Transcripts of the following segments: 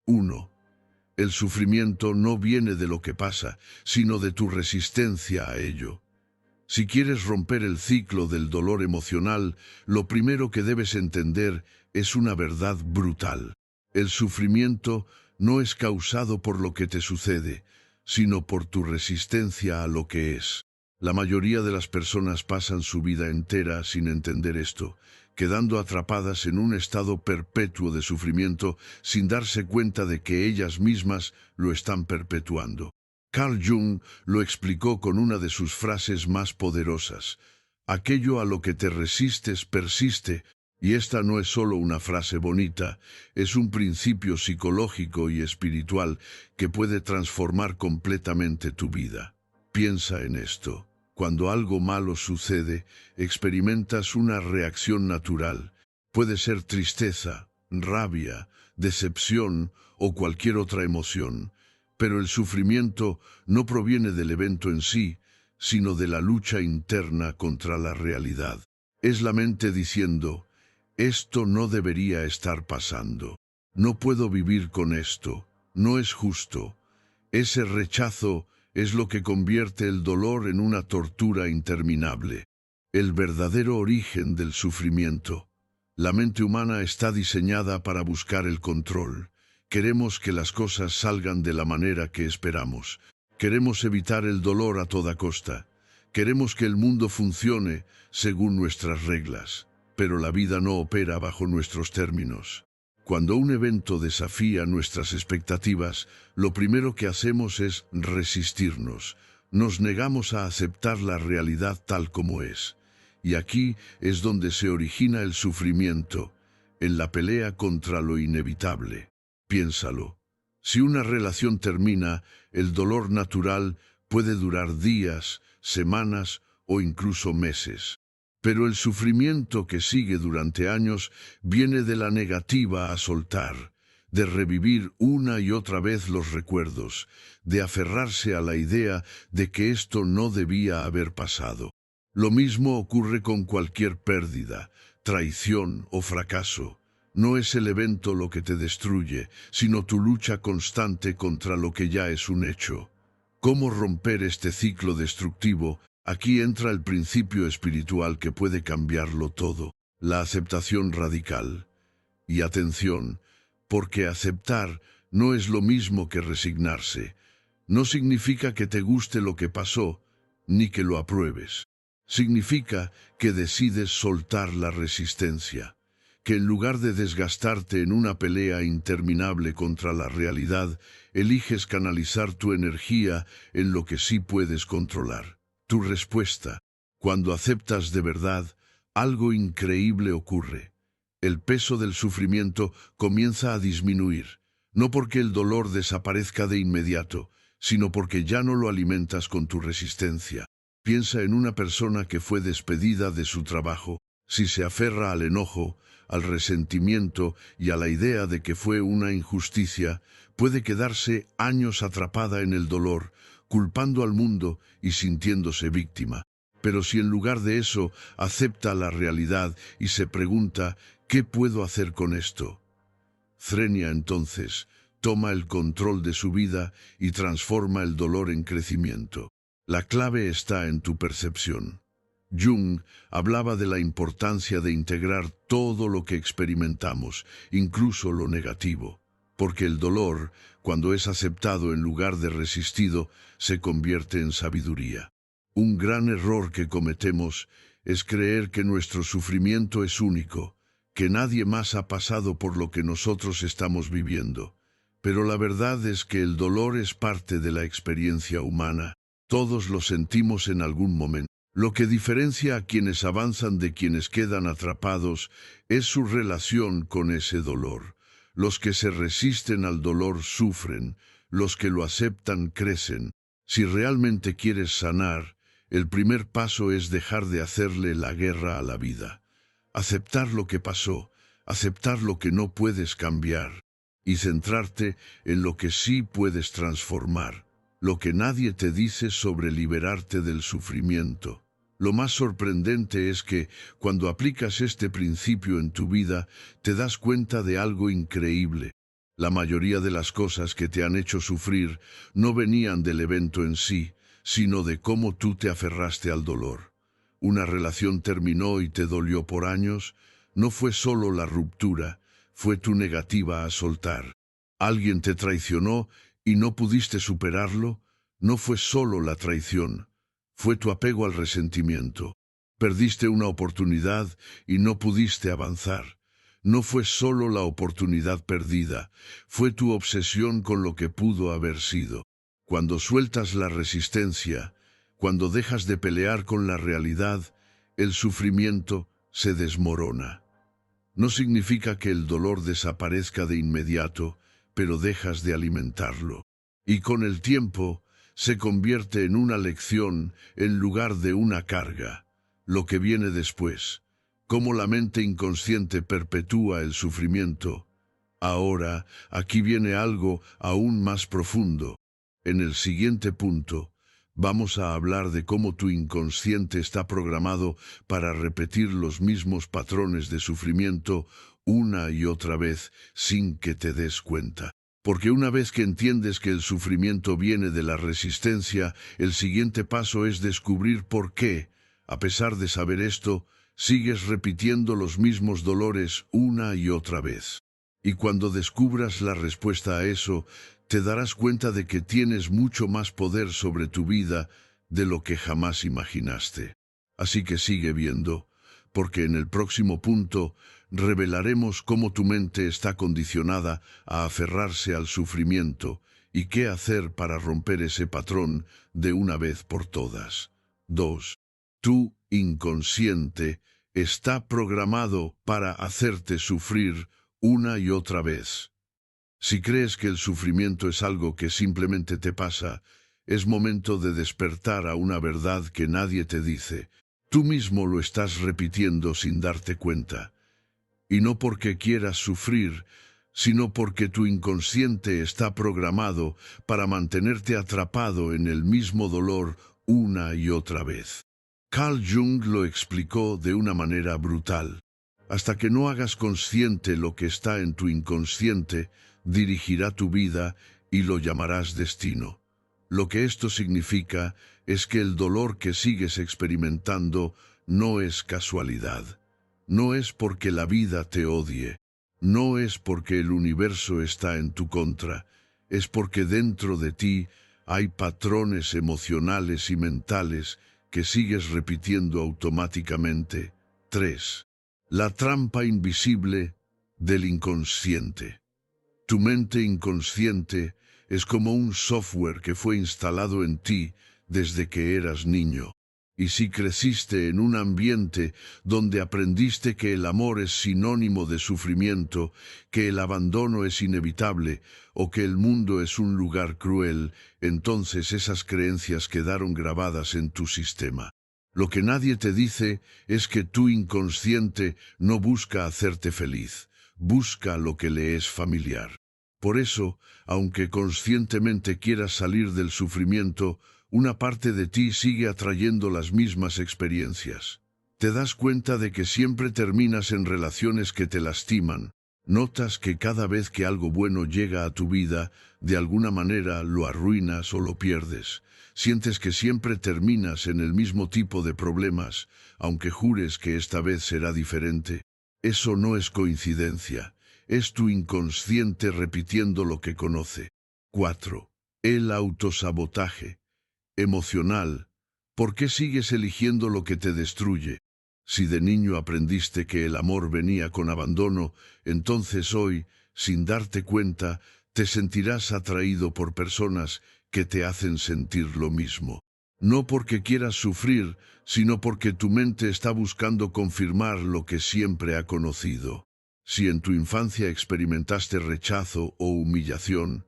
1. El sufrimiento no viene de lo que pasa, sino de tu resistencia a ello. Si quieres romper el ciclo del dolor emocional, lo primero que debes entender es una verdad brutal. El sufrimiento no es causado por lo que te sucede, sino por tu resistencia a lo que es. La mayoría de las personas pasan su vida entera sin entender esto, quedando atrapadas en un estado perpetuo de sufrimiento sin darse cuenta de que ellas mismas lo están perpetuando. Carl Jung lo explicó con una de sus frases más poderosas: aquello a lo que te resistes persiste. Y esta no es solo una frase bonita, es un principio psicológico y espiritual que puede transformar completamente tu vida. Piensa en esto. Cuando algo malo sucede, experimentas una reacción natural. Puede ser tristeza, rabia, decepción o cualquier otra emoción. Pero el sufrimiento no proviene del evento en sí, sino de la lucha interna contra la realidad. Es la mente diciendo: esto no debería estar pasando. No puedo vivir con esto. No es justo. Ese rechazo es lo que convierte el dolor en una tortura interminable. El verdadero origen del sufrimiento. La mente humana está diseñada para buscar el control. Queremos que las cosas salgan de la manera que esperamos. Queremos evitar el dolor a toda costa. Queremos que el mundo funcione según nuestras reglas. Pero la vida no opera bajo nuestros términos. Cuando un evento desafía nuestras expectativas, lo primero que hacemos es resistirnos. Nos negamos a aceptar la realidad tal como es. Y aquí es donde se origina el sufrimiento, en la pelea contra lo inevitable. Piénsalo. Si una relación termina, el dolor natural puede durar días, semanas o incluso meses. Pero el sufrimiento que sigue durante años viene de la negativa a soltar, de revivir una y otra vez los recuerdos, de aferrarse a la idea de que esto no debía haber pasado. Lo mismo ocurre con cualquier pérdida, traición o fracaso. No es el evento lo que te destruye, sino tu lucha constante contra lo que ya es un hecho. ¿Cómo romper este ciclo destructivo? Aquí entra el principio espiritual que puede cambiarlo todo, la aceptación radical. Y atención, porque aceptar no es lo mismo que resignarse. No significa que te guste lo que pasó, ni que lo apruebes. Significa que decides soltar la resistencia, que en lugar de desgastarte en una pelea interminable contra la realidad, eliges canalizar tu energía en lo que sí puedes controlar. Tu respuesta. Cuando aceptas de verdad, algo increíble ocurre. El peso del sufrimiento comienza a disminuir, no porque el dolor desaparezca de inmediato, sino porque ya no lo alimentas con tu resistencia. Piensa en una persona que fue despedida de su trabajo. Si se aferra al enojo, al resentimiento y a la idea de que fue una injusticia, puede quedarse años atrapada en el dolor, culpando al mundo y sintiéndose víctima. Pero si en lugar de eso acepta la realidad y se pregunta: ¿qué puedo hacer con esto? Frenia entonces toma el control de su vida y transforma el dolor en crecimiento. La clave está en tu percepción. Jung hablaba de la importancia de integrar todo lo que experimentamos, incluso lo negativo, porque el dolor, cuando es aceptado en lugar de resistido, se convierte en sabiduría. Un gran error que cometemos es creer que nuestro sufrimiento es único, que nadie más ha pasado por lo que nosotros estamos viviendo. Pero la verdad es que el dolor es parte de la experiencia humana. Todos lo sentimos en algún momento. Lo que diferencia a quienes avanzan de quienes quedan atrapados es su relación con ese dolor. Los que se resisten al dolor sufren, los que lo aceptan crecen. Si realmente quieres sanar, el primer paso es dejar de hacerle la guerra a la vida. Aceptar lo que pasó, aceptar lo que no puedes cambiar, y centrarte en lo que sí puedes transformar, lo que nadie te dice sobre liberarte del sufrimiento. Lo más sorprendente es que, cuando aplicas este principio en tu vida, te das cuenta de algo increíble. La mayoría de las cosas que te han hecho sufrir no venían del evento en sí, sino de cómo tú te aferraste al dolor. Una relación terminó y te dolió por años, no fue solo la ruptura, fue tu negativa a soltar. Alguien te traicionó y no pudiste superarlo, no fue solo la traición, fue tu apego al resentimiento. Perdiste una oportunidad y no pudiste avanzar. No fue solo la oportunidad perdida, fue tu obsesión con lo que pudo haber sido. Cuando sueltas la resistencia, cuando dejas de pelear con la realidad, el sufrimiento se desmorona. No significa que el dolor desaparezca de inmediato, pero dejas de alimentarlo. Y con el tiempo, se convierte en una lección en lugar de una carga. Lo que viene después, cómo la mente inconsciente perpetúa el sufrimiento. Ahora, aquí viene algo aún más profundo. En el siguiente punto, vamos a hablar de cómo tu inconsciente está programado para repetir los mismos patrones de sufrimiento una y otra vez sin que te des cuenta. Porque una vez que entiendes que el sufrimiento viene de la resistencia, el siguiente paso es descubrir por qué, a pesar de saber esto, sigues repitiendo los mismos dolores una y otra vez. Y cuando descubras la respuesta a eso, te darás cuenta de que tienes mucho más poder sobre tu vida de lo que jamás imaginaste. Así que sigue viendo, porque en el próximo punto revelaremos cómo tu mente está condicionada a aferrarse al sufrimiento y qué hacer para romper ese patrón de una vez por todas. 2. Tu inconsciente está programado para hacerte sufrir una y otra vez. Si crees que el sufrimiento es algo que simplemente te pasa, es momento de despertar a una verdad que nadie te dice. Tú mismo lo estás repitiendo sin darte cuenta. Y no porque quieras sufrir, sino porque tu inconsciente está programado para mantenerte atrapado en el mismo dolor una y otra vez. Carl Jung lo explicó de una manera brutal. Hasta que no hagas consciente lo que está en tu inconsciente, dirigirá tu vida y lo llamarás destino. Lo que esto significa es que el dolor que sigues experimentando no es casualidad. No es porque la vida te odie. No es porque el universo está en tu contra. Es porque dentro de ti hay patrones emocionales y mentales que sigues repitiendo automáticamente. 3. La trampa invisible del inconsciente. Tu mente inconsciente es como un software que fue instalado en ti desde que eras niño. Y si creciste en un ambiente donde aprendiste que el amor es sinónimo de sufrimiento, que el abandono es inevitable o que el mundo es un lugar cruel, entonces esas creencias quedaron grabadas en tu sistema. Lo que nadie te dice es que tu inconsciente no busca hacerte feliz, busca lo que le es familiar. Por eso, aunque conscientemente quieras salir del sufrimiento, una parte de ti sigue atrayendo las mismas experiencias. Te das cuenta de que siempre terminas en relaciones que te lastiman. Notas que cada vez que algo bueno llega a tu vida, de alguna manera lo arruinas o lo pierdes. Sientes que siempre terminas en el mismo tipo de problemas, aunque jures que esta vez será diferente. Eso no es coincidencia. Es tu inconsciente repitiendo lo que conoce. 4. El autosabotaje emocional. ¿Por qué sigues eligiendo lo que te destruye? Si de niño aprendiste que el amor venía con abandono, entonces hoy, sin darte cuenta, te sentirás atraído por personas que te hacen sentir lo mismo. No porque quieras sufrir, sino porque tu mente está buscando confirmar lo que siempre ha conocido. Si en tu infancia experimentaste rechazo o humillación,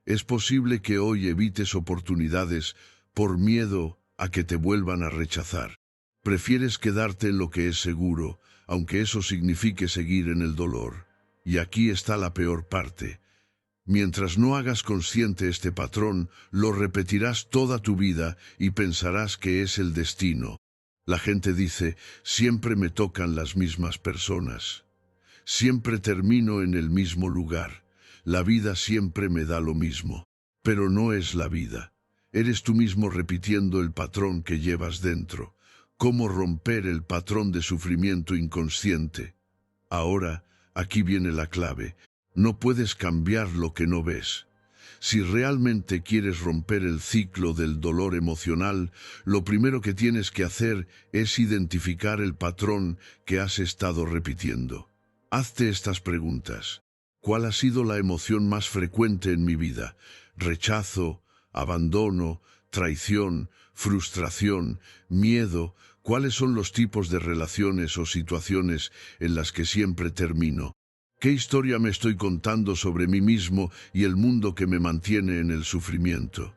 es posible que hoy evites oportunidades por miedo a que te vuelvan a rechazar. Prefieres quedarte en lo que es seguro, aunque eso signifique seguir en el dolor. Y aquí está la peor parte. Mientras no hagas consciente este patrón, lo repetirás toda tu vida y pensarás que es el destino. La gente dice, siempre me tocan las mismas personas. Siempre termino en el mismo lugar. La vida siempre me da lo mismo. Pero no es la vida. Eres tú mismo repitiendo el patrón que llevas dentro. ¿Cómo romper el patrón de sufrimiento inconsciente? Ahora, aquí viene la clave. No puedes cambiar lo que no ves. Si realmente quieres romper el ciclo del dolor emocional, lo primero que tienes que hacer es identificar el patrón que has estado repitiendo. Hazte estas preguntas. ¿Cuál ha sido la emoción más frecuente en mi vida? Rechazo, abandono, traición, frustración, miedo. ¿Cuáles son los tipos de relaciones o situaciones en las que siempre termino? ¿Qué historia me estoy contando sobre mí mismo y el mundo que me mantiene en el sufrimiento?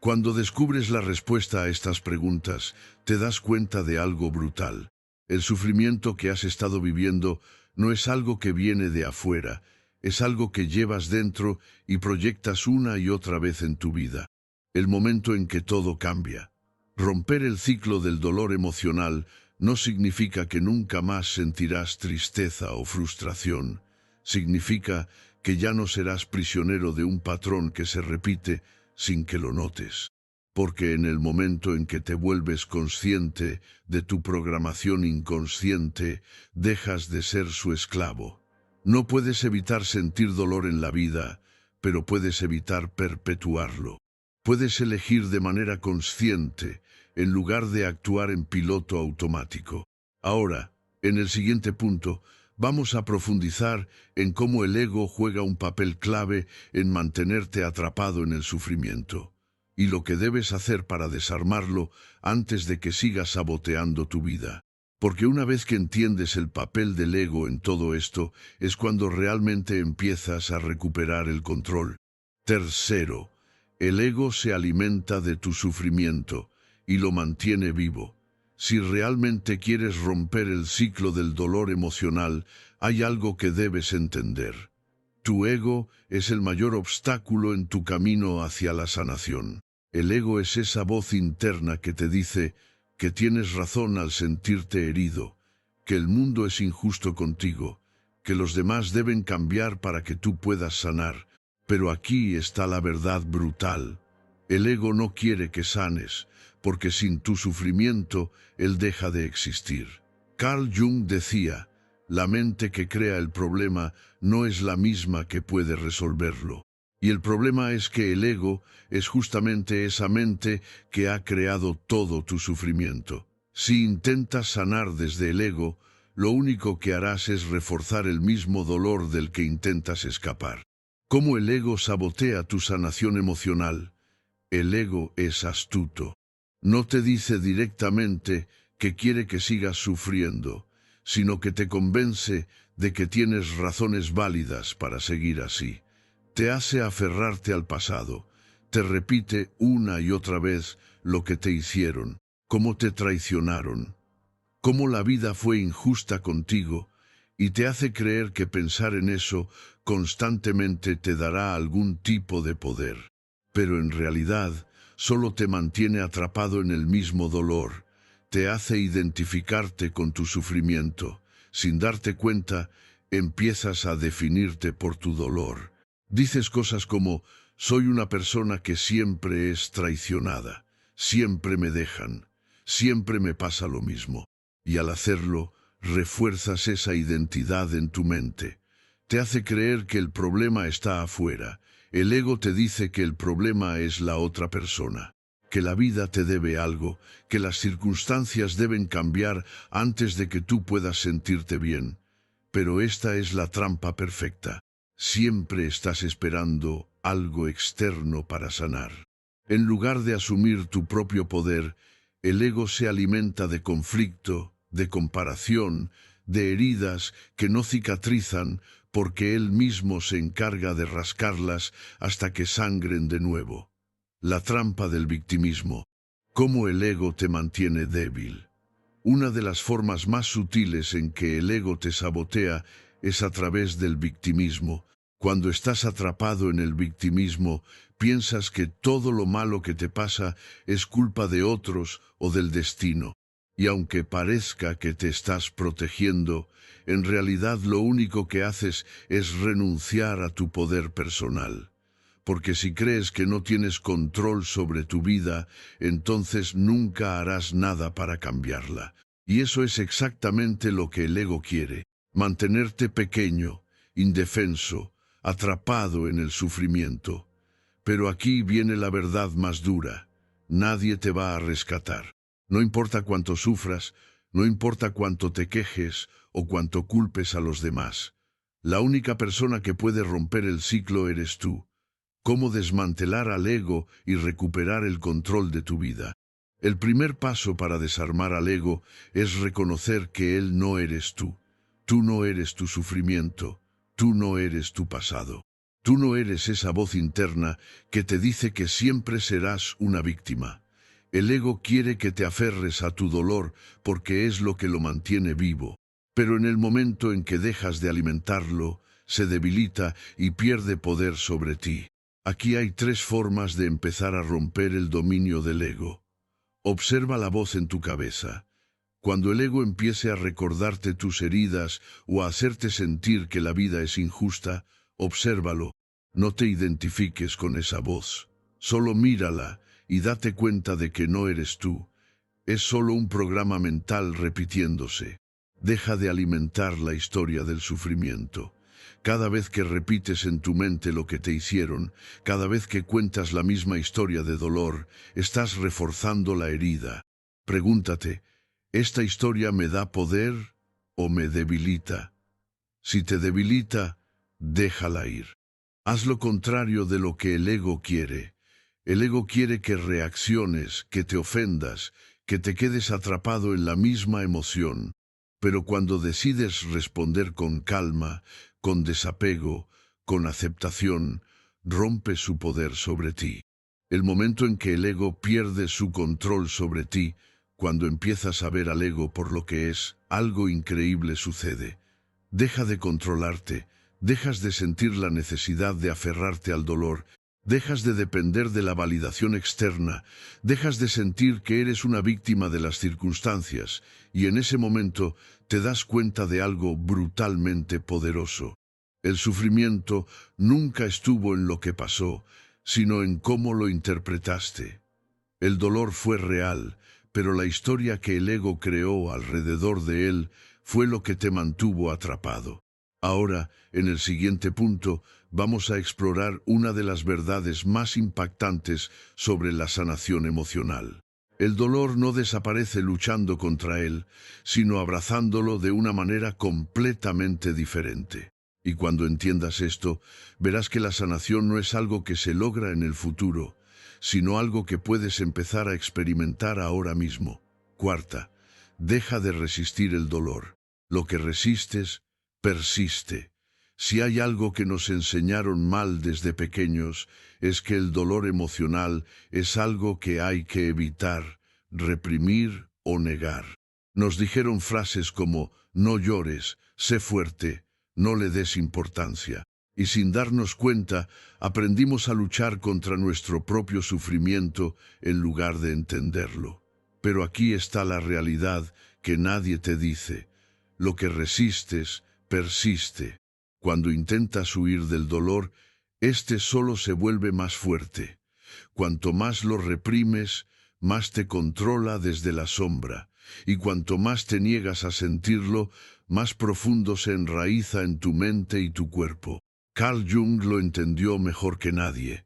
Cuando descubres la respuesta a estas preguntas, te das cuenta de algo brutal. El sufrimiento que has estado viviendo no es algo que viene de afuera, es algo que llevas dentro y proyectas una y otra vez en tu vida. El momento en que todo cambia. Romper el ciclo del dolor emocional no significa que nunca más sentirás tristeza o frustración. Significa que ya no serás prisionero de un patrón que se repite sin que lo notes. Porque en el momento en que te vuelves consciente de tu programación inconsciente, dejas de ser su esclavo. No puedes evitar sentir dolor en la vida, pero puedes evitar perpetuarlo. Puedes elegir de manera consciente, en lugar de actuar en piloto automático. Ahora, en el siguiente punto, vamos a profundizar en cómo el ego juega un papel clave en mantenerte atrapado en el sufrimiento, y lo que debes hacer para desarmarlo antes de que sigas saboteando tu vida. Porque una vez que entiendes el papel del ego en todo esto, es cuando realmente empiezas a recuperar el control. Tercero, el ego se alimenta de tu sufrimiento y lo mantiene vivo. Si realmente quieres romper el ciclo del dolor emocional, hay algo que debes entender. Tu ego es el mayor obstáculo en tu camino hacia la sanación. El ego es esa voz interna que te dice que tienes razón al sentirte herido, que el mundo es injusto contigo, que los demás deben cambiar para que tú puedas sanar. Pero aquí está la verdad brutal. El ego no quiere que sanes, porque sin tu sufrimiento, él deja de existir. Carl Jung decía, la mente que crea el problema no es la misma que puede resolverlo. Y el problema es que el ego es justamente esa mente que ha creado todo tu sufrimiento. Si intentas sanar desde el ego, lo único que harás es reforzar el mismo dolor del que intentas escapar. ¿Cómo el ego sabotea tu sanación emocional? El ego es astuto. No te dice directamente que quiere que sigas sufriendo, sino que te convence de que tienes razones válidas para seguir así. Te hace aferrarte al pasado, te repite una y otra vez lo que te hicieron, cómo te traicionaron, cómo la vida fue injusta contigo, y te hace creer que pensar en eso constantemente te dará algún tipo de poder. Pero en realidad, solo te mantiene atrapado en el mismo dolor, te hace identificarte con tu sufrimiento. Sin darte cuenta, empiezas a definirte por tu dolor. Dices cosas como, soy una persona que siempre es traicionada, siempre me dejan, siempre me pasa lo mismo. Y al hacerlo, refuerzas esa identidad en tu mente. Te hace creer que el problema está afuera. El ego te dice que el problema es la otra persona, que la vida te debe algo, que las circunstancias deben cambiar antes de que tú puedas sentirte bien. Pero esta es la trampa perfecta. Siempre estás esperando algo externo para sanar. En lugar de asumir tu propio poder, el ego se alimenta de conflicto, de comparación, de heridas que no cicatrizan porque él mismo se encarga de rascarlas hasta que sangren de nuevo. La trampa del victimismo. ¿Cómo el ego te mantiene débil? Una de las formas más sutiles en que el ego te sabotea es a través del victimismo. Cuando estás atrapado en el victimismo, piensas que todo lo malo que te pasa es culpa de otros o del destino. Y aunque parezca que te estás protegiendo, en realidad lo único que haces es renunciar a tu poder personal. Porque si crees que no tienes control sobre tu vida, entonces nunca harás nada para cambiarla. Y eso es exactamente lo que el ego quiere: mantenerte pequeño, indefenso, atrapado en el sufrimiento. Pero aquí viene la verdad más dura: nadie te va a rescatar. No importa cuánto sufras, no importa cuánto te quejes o cuánto culpes a los demás. La única persona que puede romper el ciclo eres tú. ¿Cómo desmantelar al ego y recuperar el control de tu vida? El primer paso para desarmar al ego es reconocer que él no eres tú. Tú no eres tu sufrimiento. Tú no eres tu pasado. Tú no eres esa voz interna que te dice que siempre serás una víctima. El ego quiere que te aferres a tu dolor porque es lo que lo mantiene vivo. Pero en el momento en que dejas de alimentarlo, se debilita y pierde poder sobre ti. Aquí hay 3 formas de empezar a romper el dominio del ego. Observa la voz en tu cabeza. Cuando el ego empiece a recordarte tus heridas o a hacerte sentir que la vida es injusta, obsérvalo. No te identifiques con esa voz. Solo mírala y date cuenta de que no eres tú. Es solo un programa mental repitiéndose. Deja de alimentar la historia del sufrimiento. Cada vez que repites en tu mente lo que te hicieron, cada vez que cuentas la misma historia de dolor, estás reforzando la herida. Pregúntate: ¿esta historia me da poder o me debilita? Si te debilita, déjala ir. Haz lo contrario de lo que el ego quiere. El ego quiere que reacciones, que te ofendas, que te quedes atrapado en la misma emoción. Pero cuando decides responder con calma, con desapego, con aceptación, rompe su poder sobre ti. El momento en que el ego pierde su control sobre ti, cuando empiezas a ver al ego por lo que es, algo increíble sucede. Deja de controlarte, dejas de sentir la necesidad de aferrarte al dolor, dejas de depender de la validación externa, dejas de sentir que eres una víctima de las circunstancias, y en ese momento te das cuenta de algo brutalmente poderoso. El sufrimiento nunca estuvo en lo que pasó, sino en cómo lo interpretaste. El dolor fue real, pero la historia que el ego creó alrededor de él fue lo que te mantuvo atrapado. Ahora, en el siguiente punto, vamos a explorar una de las verdades más impactantes sobre la sanación emocional. El dolor no desaparece luchando contra él, sino abrazándolo de una manera completamente diferente. Y cuando entiendas esto, verás que la sanación no es algo que se logra en el futuro, sino algo que puedes empezar a experimentar ahora mismo. Cuarta, deja de resistir el dolor. Lo que resistes, persiste. Si hay algo que nos enseñaron mal desde pequeños, es que el dolor emocional es algo que hay que evitar, reprimir o negar. Nos dijeron frases como: no llores, sé fuerte, no le des importancia. Y sin darnos cuenta, aprendimos a luchar contra nuestro propio sufrimiento en lugar de entenderlo. Pero aquí está la realidad que nadie te dice. Lo que resistes, persiste. Cuando intentas huir del dolor, este solo se vuelve más fuerte. Cuanto más lo reprimes, más te controla desde la sombra. Y cuanto más te niegas a sentirlo, más profundo se enraiza en tu mente y tu cuerpo. Carl Jung lo entendió mejor que nadie.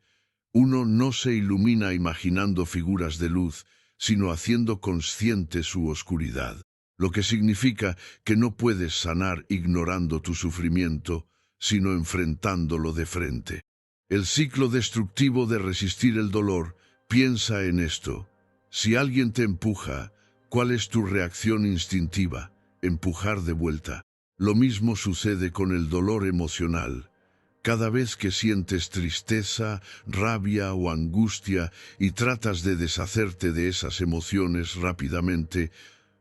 Uno no se ilumina imaginando figuras de luz, sino haciendo consciente su oscuridad. Lo que significa que no puedes sanar ignorando tu sufrimiento, sino enfrentándolo de frente. El ciclo destructivo de resistir el dolor: piensa en esto. Si alguien te empuja, ¿cuál es tu reacción instintiva? Empujar de vuelta. Lo mismo sucede con el dolor emocional. Cada vez que sientes tristeza, rabia o angustia y tratas de deshacerte de esas emociones rápidamente,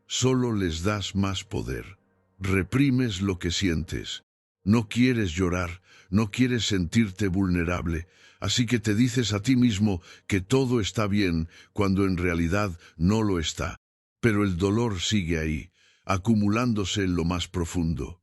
solo les das más poder. Reprimes lo que sientes. No quieres llorar, no quieres sentirte vulnerable, así que te dices a ti mismo que todo está bien cuando en realidad no lo está. Pero el dolor sigue ahí, acumulándose en lo más profundo.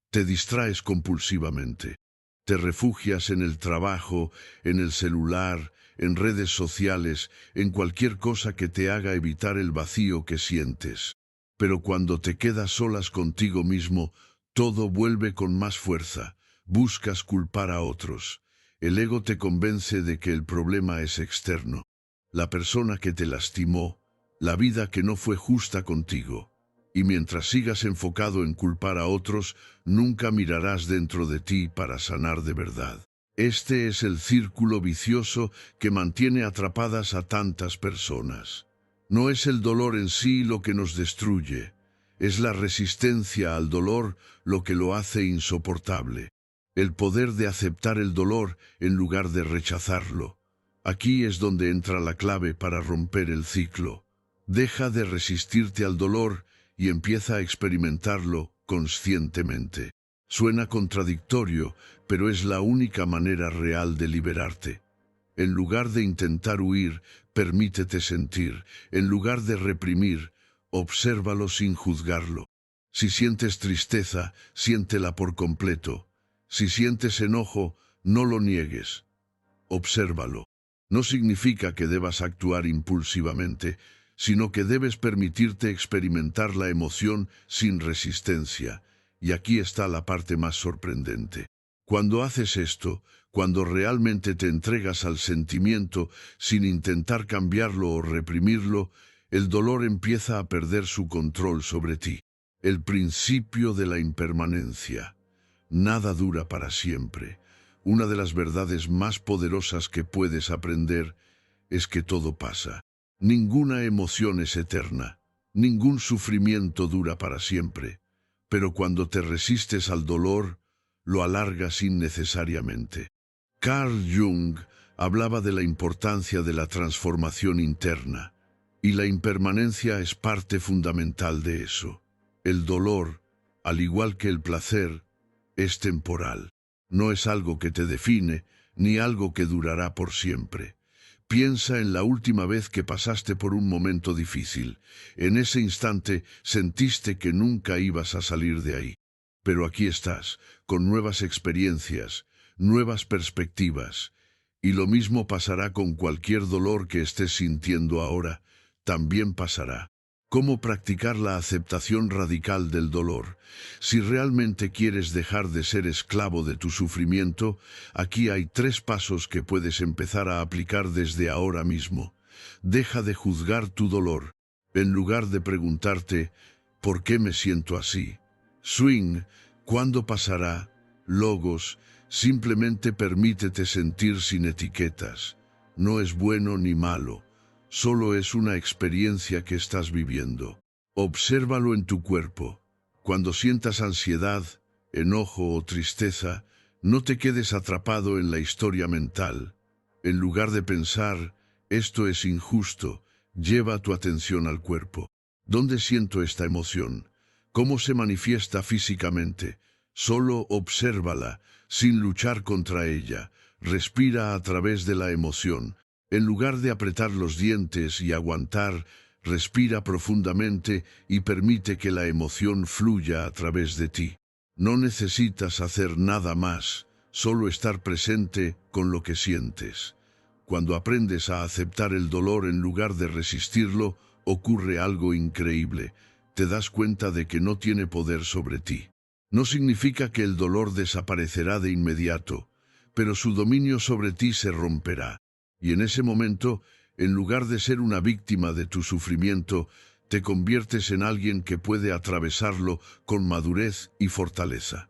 Te distraes compulsivamente. Te refugias en el trabajo, en el celular, en redes sociales, en cualquier cosa que te haga evitar el vacío que sientes. Pero cuando te quedas solas contigo mismo, todo vuelve con más fuerza. Buscas culpar a otros. El ego te convence de que el problema es externo. La persona que te lastimó, la vida que no fue justa contigo. Y mientras sigas enfocado en culpar a otros, nunca mirarás dentro de ti para sanar de verdad. Este es el círculo vicioso que mantiene atrapadas a tantas personas. No es el dolor en sí lo que nos destruye, es la resistencia al dolor lo que lo hace insoportable. El poder de aceptar el dolor en lugar de rechazarlo. Aquí es donde entra la clave para romper el ciclo. Deja de resistirte al dolor y empieza a experimentarlo conscientemente. Suena contradictorio, pero es la única manera real de liberarte. En lugar de intentar huir, permítete sentir. En lugar de reprimir, obsérvalo sin juzgarlo. Si sientes tristeza, siéntela por completo. Si sientes enojo, no lo niegues. Obsérvalo. No significa que debas actuar impulsivamente, sino que debes permitirte experimentar la emoción sin resistencia. Y aquí está la parte más sorprendente. Cuando haces esto, cuando realmente te entregas al sentimiento sin intentar cambiarlo o reprimirlo, el dolor empieza a perder su control sobre ti. El principio de la impermanencia. Nada dura para siempre. Una de las verdades más poderosas que puedes aprender es que todo pasa. Ninguna emoción es eterna. Ningún sufrimiento dura para siempre. Pero cuando te resistes al dolor, lo alargas innecesariamente. Carl Jung hablaba de la importancia de la transformación interna, y la impermanencia es parte fundamental de eso. El dolor, al igual que el placer, es temporal. No es algo que te define, ni algo que durará por siempre. Piensa en la última vez que pasaste por un momento difícil. En ese instante sentiste que nunca ibas a salir de ahí. Pero aquí estás, con nuevas experiencias, nuevas perspectivas. Y lo mismo pasará con cualquier dolor que estés sintiendo ahora. También pasará. ¿Cómo practicar la aceptación radical del dolor? Si realmente quieres dejar de ser esclavo de tu sufrimiento, aquí hay 3 pasos que puedes empezar a aplicar desde ahora mismo. Deja de juzgar tu dolor. En lugar de preguntarte, ¿por qué me siento así? Swing, ¿cuándo pasará? Logos, simplemente permítete sentir sin etiquetas. No es bueno ni malo. Solo es una experiencia que estás viviendo. Obsérvalo en tu cuerpo. Cuando sientas ansiedad, enojo o tristeza, no te quedes atrapado en la historia mental. En lugar de pensar, esto es injusto, lleva tu atención al cuerpo. ¿Dónde siento esta emoción? ¿Cómo se manifiesta físicamente? Solo obsérvala, sin luchar contra ella. Respira a través de la emoción. En lugar de apretar los dientes y aguantar, respira profundamente y permite que la emoción fluya a través de ti. No necesitas hacer nada más, solo estar presente con lo que sientes. Cuando aprendes a aceptar el dolor en lugar de resistirlo, ocurre algo increíble. Te das cuenta de que no tiene poder sobre ti. No significa que el dolor desaparecerá de inmediato, pero su dominio sobre ti se romperá. Y en ese momento, en lugar de ser una víctima de tu sufrimiento, te conviertes en alguien que puede atravesarlo con madurez y fortaleza.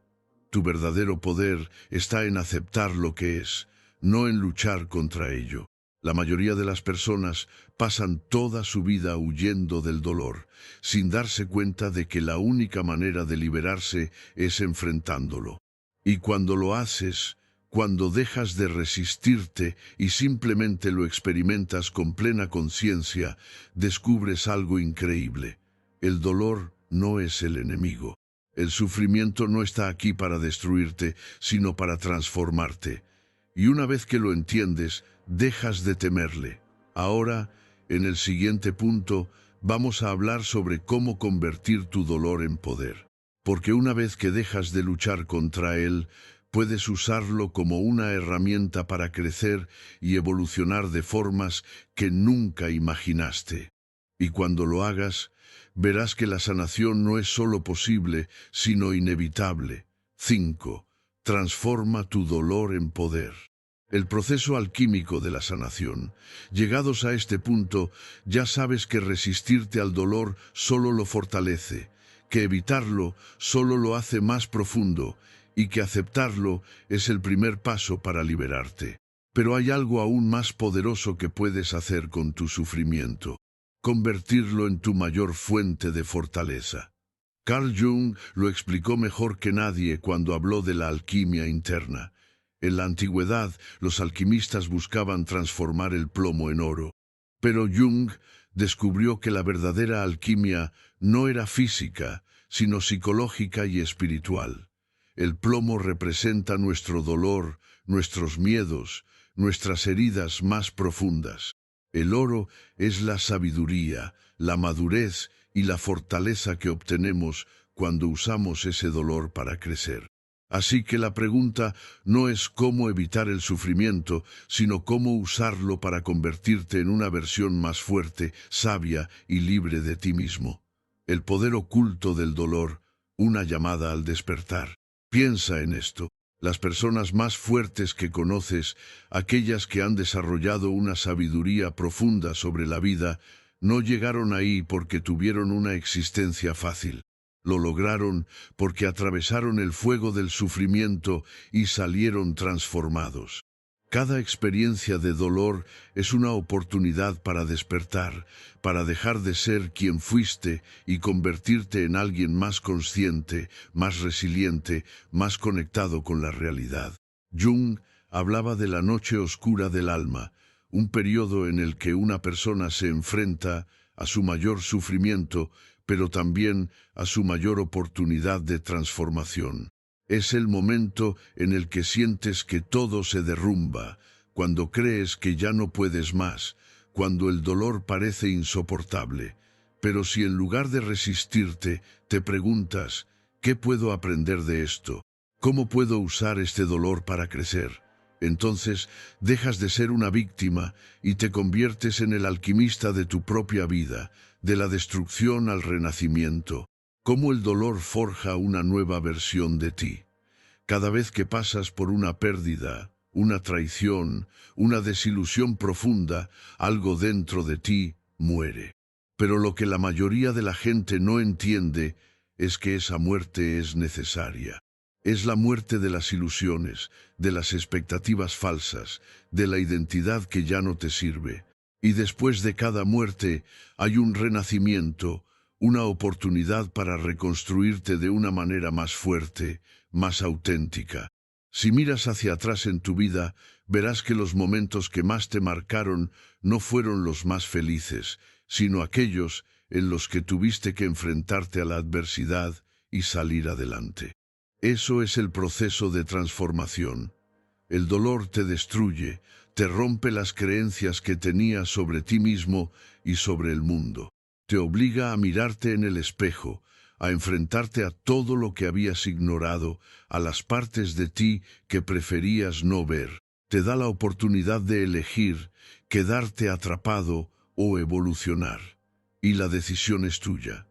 Tu verdadero poder está en aceptar lo que es, no en luchar contra ello. La mayoría de las personas pasan toda su vida huyendo del dolor, sin darse cuenta de que la única manera de liberarse es enfrentándolo. Y cuando lo haces, cuando dejas de resistirte y simplemente lo experimentas con plena conciencia, descubres algo increíble. El dolor no es el enemigo. El sufrimiento no está aquí para destruirte, sino para transformarte. Y una vez que lo entiendes, dejas de temerle. Ahora, en el siguiente punto, vamos a hablar sobre cómo convertir tu dolor en poder. Porque una vez que dejas de luchar contra él, puedes usarlo como una herramienta para crecer y evolucionar de formas que nunca imaginaste. Y cuando lo hagas, verás que la sanación no es solo posible, sino inevitable. 5. Transforma tu dolor en poder. El proceso alquímico de la sanación. Llegados a este punto, ya sabes que resistirte al dolor solo lo fortalece, que evitarlo solo lo hace más profundo y que aceptarlo es el primer paso para liberarte. Pero hay algo aún más poderoso que puedes hacer con tu sufrimiento: convertirlo en tu mayor fuente de fortaleza. Carl Jung lo explicó mejor que nadie cuando habló de la alquimia interna. En la antigüedad, los alquimistas buscaban transformar el plomo en oro. Pero Jung descubrió que la verdadera alquimia no era física, sino psicológica y espiritual. El plomo representa nuestro dolor, nuestros miedos, nuestras heridas más profundas. El oro es la sabiduría, la madurez y la fortaleza que obtenemos cuando usamos ese dolor para crecer. Así que la pregunta no es cómo evitar el sufrimiento, sino cómo usarlo para convertirte en una versión más fuerte, sabia y libre de ti mismo. El poder oculto del dolor, una llamada al despertar. Piensa en esto. Las personas más fuertes que conoces, aquellas que han desarrollado una sabiduría profunda sobre la vida, no llegaron ahí porque tuvieron una existencia fácil. Lo lograron porque atravesaron el fuego del sufrimiento y salieron transformados. Cada experiencia de dolor es una oportunidad para despertar, para dejar de ser quien fuiste y convertirte en alguien más consciente, más resiliente, más conectado con la realidad. Jung hablaba de la noche oscura del alma, un periodo en el que una persona se enfrenta a su mayor sufrimiento, pero también a su mayor oportunidad de transformación. Es el momento en el que sientes que todo se derrumba, cuando crees que ya no puedes más, cuando el dolor parece insoportable. Pero si en lugar de resistirte, te preguntas, ¿qué puedo aprender de esto? ¿Cómo puedo usar este dolor para crecer? Entonces dejas de ser una víctima y te conviertes en el alquimista de tu propia vida, de la destrucción al renacimiento. Cómo el dolor forja una nueva versión de ti. Cada vez que pasas por una pérdida, una traición, una desilusión profunda, algo dentro de ti muere. Pero lo que la mayoría de la gente no entiende es que esa muerte es necesaria. Es la muerte de las ilusiones, de las expectativas falsas, de la identidad que ya no te sirve. Y después de cada muerte hay un renacimiento, una oportunidad para reconstruirte de una manera más fuerte, más auténtica. Si miras hacia atrás en tu vida, verás que los momentos que más te marcaron no fueron los más felices, sino aquellos en los que tuviste que enfrentarte a la adversidad y salir adelante. Eso es el proceso de transformación. El dolor te destruye, te rompe las creencias que tenías sobre ti mismo y sobre el mundo. Te obliga a mirarte en el espejo, a enfrentarte a todo lo que habías ignorado, a las partes de ti que preferías no ver. Te da la oportunidad de elegir, quedarte atrapado o evolucionar. Y la decisión es tuya.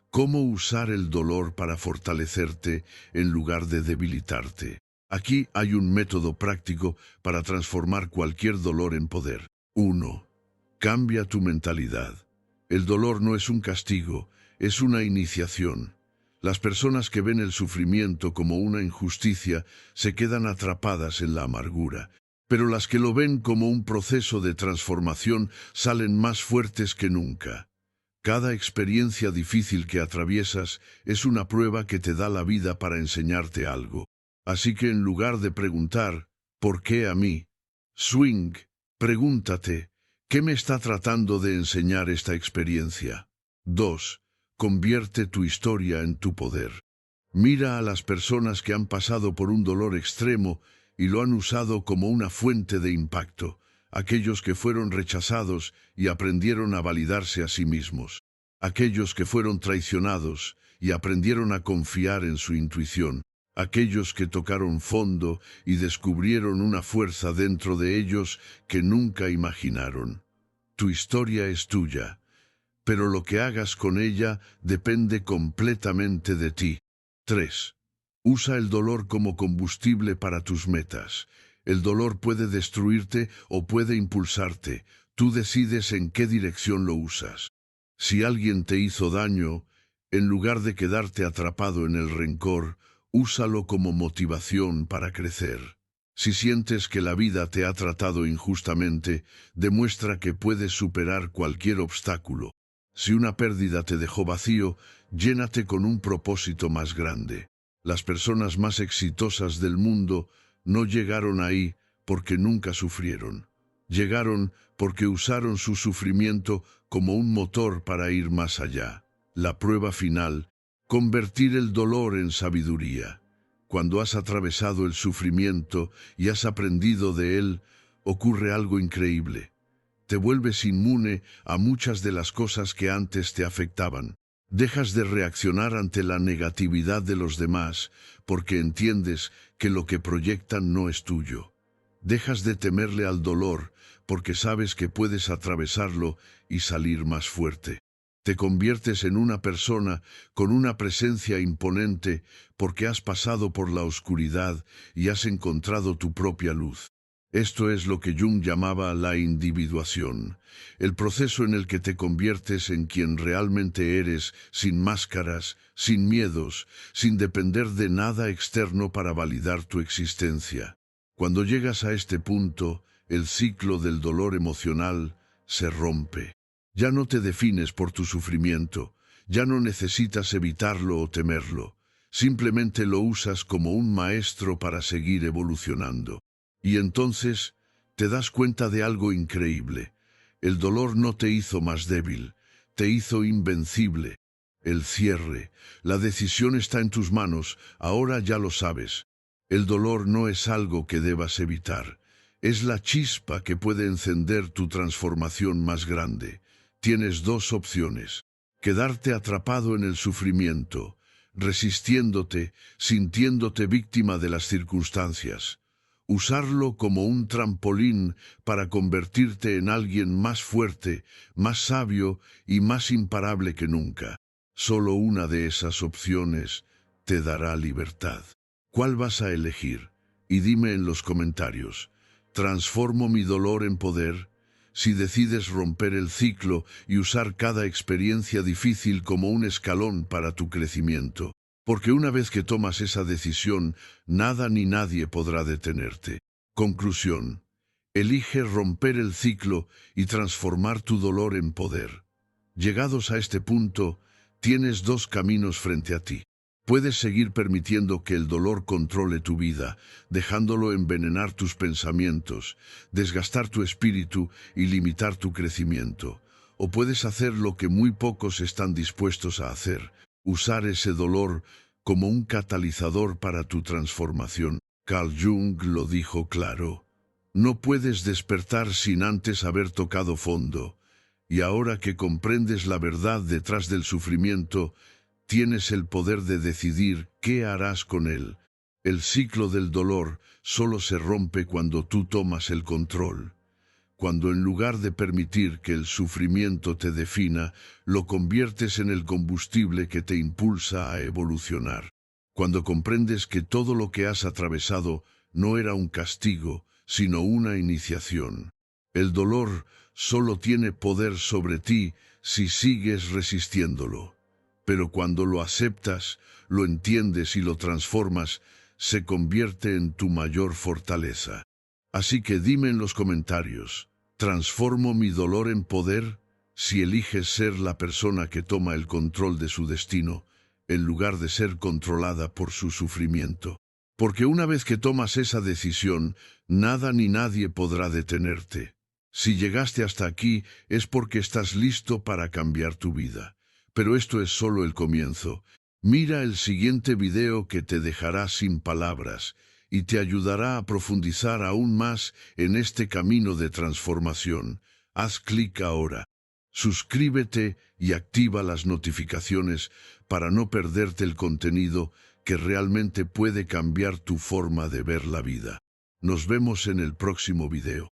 ¿Cómo usar el dolor para fortalecerte en lugar de debilitarte? Aquí hay un método práctico para transformar cualquier dolor en poder. 1. Cambia tu mentalidad. El dolor no es un castigo, es una iniciación. Las personas que ven el sufrimiento como una injusticia se quedan atrapadas en la amargura, pero las que lo ven como un proceso de transformación salen más fuertes que nunca. Cada experiencia difícil que atraviesas es una prueba que te da la vida para enseñarte algo. Así que en lugar de preguntar, ¿por qué a mí? Swing, pregúntate, ¿qué me está tratando de enseñar esta experiencia? 2. Convierte tu historia en tu poder. Mira a las personas que han pasado por un dolor extremo y lo han usado como una fuente de impacto, aquellos que fueron rechazados y aprendieron a validarse a sí mismos. aquellos que fueron traicionados y aprendieron a confiar en su intuición, aquellos que tocaron fondo y descubrieron una fuerza dentro de ellos que nunca imaginaron. Tu historia es tuya, pero lo que hagas con ella depende completamente de ti. 3. Usa el dolor como combustible para tus metas. El dolor puede destruirte o puede impulsarte. Tú decides en qué dirección lo usas. Si alguien te hizo daño, en lugar de quedarte atrapado en el rencor, úsalo como motivación para crecer. Si sientes que la vida te ha tratado injustamente, demuestra que puedes superar cualquier obstáculo. Si una pérdida te dejó vacío, llénate con un propósito más grande. Las personas más exitosas del mundo no llegaron ahí porque nunca sufrieron. Llegaron porque usaron su sufrimiento como un motor para ir más allá. La prueba final: convertir el dolor en sabiduría. Cuando has atravesado el sufrimiento y has aprendido de él, ocurre algo increíble. Te vuelves inmune a muchas de las cosas que antes te afectaban. Dejas de reaccionar ante la negatividad de los demás porque entiendes que lo que proyectan no es tuyo. Dejas de temerle al dolor porque sabes que puedes atravesarlo y salir más fuerte. Te conviertes en una persona con una presencia imponente porque has pasado por la oscuridad y has encontrado tu propia luz. Esto es lo que Jung llamaba la individuación, el proceso en el que te conviertes en quien realmente eres, sin máscaras, sin miedos, sin depender de nada externo para validar tu existencia. Cuando llegas a este punto, el ciclo del dolor emocional se rompe. Ya no te defines por tu sufrimiento, ya no necesitas evitarlo o temerlo, simplemente lo usas como un maestro para seguir evolucionando. Y entonces te das cuenta de algo increíble. El dolor no te hizo más débil, te hizo invencible. El cierre, la decisión está en tus manos, ahora ya lo sabes. El dolor no es algo que debas evitar, es la chispa que puede encender tu transformación más grande. Tienes dos opciones: quedarte atrapado en el sufrimiento, resistiéndote, sintiéndote víctima de las circunstancias. Usarlo como un trampolín para convertirte en alguien más fuerte, más sabio y más imparable que nunca. Solo una de esas opciones te dará libertad. ¿Cuál vas a elegir? Y dime en los comentarios. ¿Transformo mi dolor en poder? Si decides romper el ciclo y usar cada experiencia difícil como un escalón para tu crecimiento. Porque una vez que tomas esa decisión, nada ni nadie podrá detenerte. Conclusión: elige romper el ciclo y transformar tu dolor en poder. Llegados a este punto, tienes dos caminos frente a ti. Puedes seguir permitiendo que el dolor controle tu vida, dejándolo envenenar tus pensamientos, desgastar tu espíritu y limitar tu crecimiento. O puedes hacer lo que muy pocos están dispuestos a hacer: usar ese dolor como un catalizador para tu transformación. Carl Jung lo dijo claro: no puedes despertar sin antes haber tocado fondo. Y ahora que comprendes la verdad detrás del sufrimiento, tienes el poder de decidir qué harás con él. El ciclo del dolor solo se rompe cuando tú tomas el control. Cuando en lugar de permitir que el sufrimiento te defina, lo conviertes en el combustible que te impulsa a evolucionar. Cuando comprendes que todo lo que has atravesado no era un castigo, sino una iniciación. El dolor solo tiene poder sobre ti si sigues resistiéndolo. Pero cuando lo aceptas, lo entiendes y lo transformas, se convierte en tu mayor fortaleza. Así que dime en los comentarios: ¿transformo mi dolor en poder? Si eliges ser la persona que toma el control de su destino, en lugar de ser controlada por su sufrimiento. Porque una vez que tomas esa decisión, nada ni nadie podrá detenerte. Si llegaste hasta aquí, es porque estás listo para cambiar tu vida. Pero esto es solo el comienzo. Mira el siguiente video que te dejará sin palabras y te ayudará a profundizar aún más en este camino de transformación. Haz clic ahora. Suscríbete y activa las notificaciones para no perderte el contenido que realmente puede cambiar tu forma de ver la vida. Nos vemos en el próximo video.